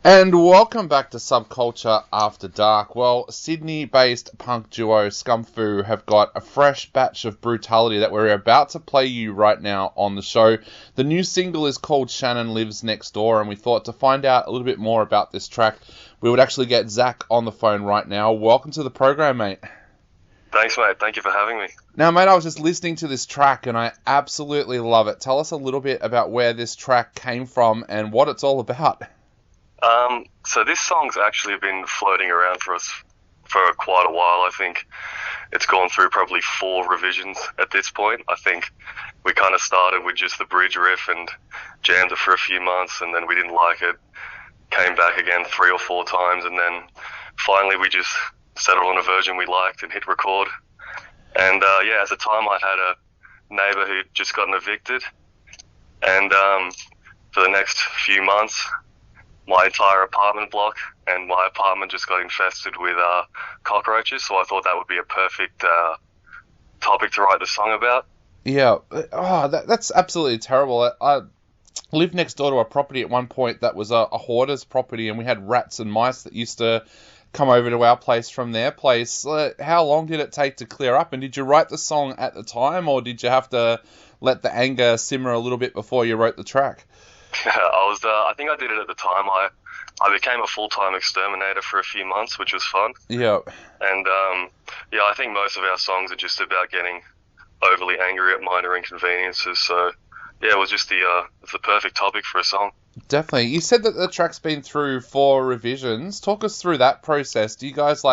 And welcome back to Subculture After Dark. Well, Sydney-based punk duo Scum Fu have got a fresh batch of brutality that we're about to play you right now on the show. The new single is called Shannon Lives Next Door, and we thought to find out a little bit more about this track, we would actually get Zach on the phone right now. Welcome to the program, mate. Thanks, mate. Thank you for having me. Now, mate, I was just listening to this track, and I absolutely love it. Tell us a little bit about where this track came from and what it's all about. So this song's actually been floating around for us for quite a while. I think it's gone through probably 4 revisions at this point. I think we kind of started with just the bridge riff and jammed it for a few months, and then we didn't like it. Came back again 3 or 4 times, and then finally we just settled on a version we liked and hit record. And at the time I had a neighbour who'd just gotten evicted, and for the next few months my entire apartment block and my apartment just got infested with cockroaches, so I thought that would be a perfect topic to write the song about. Yeah, that's absolutely terrible. I lived next door to a property at one point that was a hoarder's property, and we had rats and mice that used to come over to our place from their place. How long did it take to clear up, and did you write the song at the time, or did you have to let the anger simmer a little bit before you wrote the track? I think I did it at the time. I became a full-time exterminator for a few months, which was fun. Yeah. And I think most of our songs are just about getting overly angry at minor inconveniences. So yeah, it was just it's the perfect topic for a song. Definitely. You said that the track's been through 4 revisions. Talk us through that process. Do you guys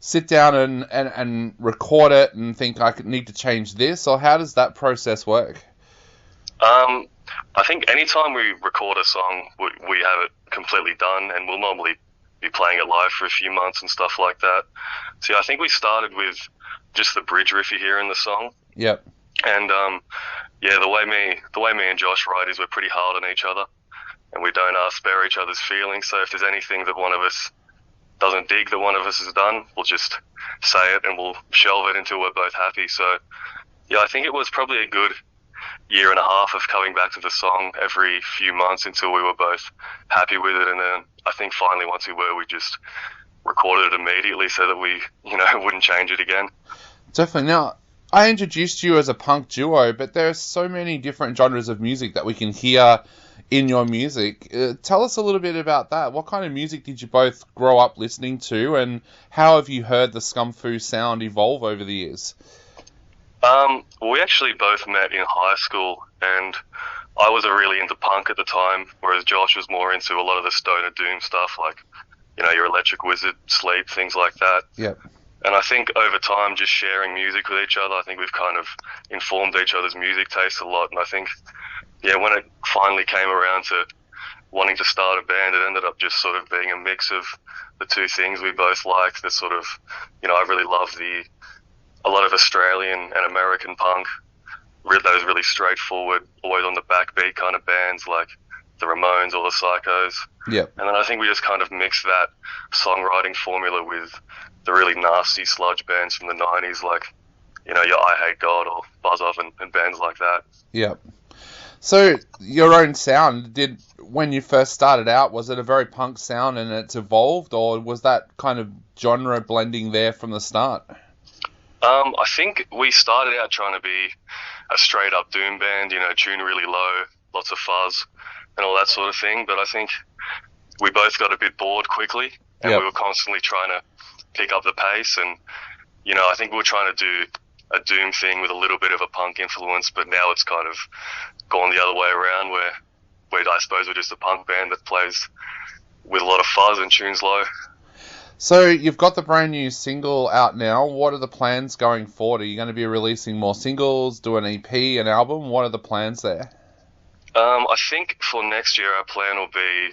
sit down and record it and think I need to change this, or how does that process work? I think anytime we record a song, we have it completely done, and we'll normally be playing it live for a few months and stuff like that. So I think we started with just the bridge riff you hear in the song. Yep. And the way me and Josh write is we're pretty hard on each other, and we don't spare each other's feelings. So if there's anything that one of us doesn't dig that one of us has done, we'll just say it and we'll shelve it until we're both happy. So yeah, I think it was probably a good year and a half of coming back to the song every few months until we were both happy with it. And then I think finally once we were, we just recorded it immediately so that we, wouldn't change it again. Definitely. Now, I introduced you as a punk duo, but there are so many different genres of music that we can hear in your music. Tell us a little bit about that. What kind of music did you both grow up listening to, and how have you heard the Scum Fu sound evolve over the years? We actually both met in high school, and I was really into punk at the time, whereas Josh was more into a lot of the stoner doom stuff, like, your Electric Wizard, Sleep, things like that. Yep. And I think over time, just sharing music with each other, I think we've kind of informed each other's music tastes a lot. And I think, when it finally came around to wanting to start a band, it ended up just sort of being a mix of the two things we both liked. The sort of, I really love a lot of Australian and American punk, those really straightforward, always on the backbeat kind of bands like the Ramones or the Psychos. Yep. And then I think we just kind of mixed that songwriting formula with the really nasty sludge bands from the 90s, like, your I Hate God or Buzz Off and bands like that. Yep. So your own sound, when you first started out, was it a very punk sound and it's evolved, or was that kind of genre blending there from the start? I think we started out trying to be a straight-up doom band, tune really low, lots of fuzz, and all that sort of thing. But I think we both got a bit bored quickly, and Yep. we were constantly trying to pick up the pace. And, I think we were trying to do a doom thing with a little bit of a punk influence, but now it's kind of gone the other way around, where I suppose we're just a punk band that plays with a lot of fuzz and tunes low. So you've got the brand new single out now. What are the plans going forward? Are you going to be releasing more singles, do an EP, an album? What are the plans there? I think for next year our plan will be,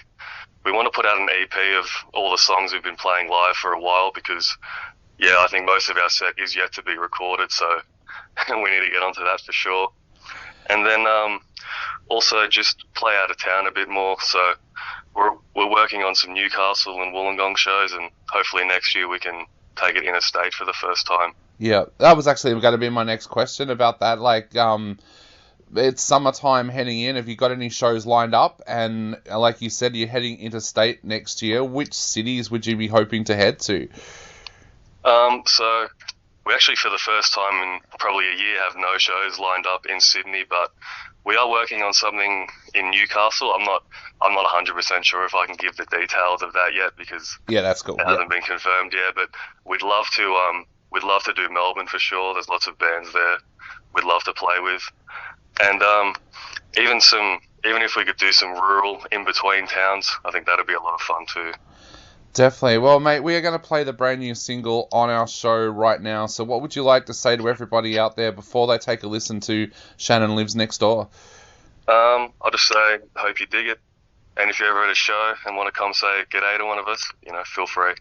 we want to put out an EP of all the songs we've been playing live for a while, because I think most of our set is yet to be recorded, so we need to get onto that for sure. And then also just play out of town a bit more. So we're working on some Newcastle and Wollongong shows, and hopefully next year we can take it interstate for the first time. Yeah, that was actually going to be my next question about that. it's summertime heading in. Have you got any shows lined up? And like you said, you're heading interstate next year. Which cities would you be hoping to head to? So we actually, for the first time in probably a year, have no shows lined up in Sydney, but we are working on something in Newcastle. I'm not 100% sure if I can give the details of that yet because that's cool. It hasn't been confirmed yet. But we'd love to do Melbourne for sure. There's lots of bands there we'd love to play with, and even if we could do some rural in between towns, I think that'd be a lot of fun too. Definitely. Well, mate, we are going to play the brand new single on our show right now. So what would you like to say to everybody out there before they take a listen to Shannon Lives Next Door? I'll just say, hope you dig it. And if you're ever at a show and want to come say g'day to one of us, feel free.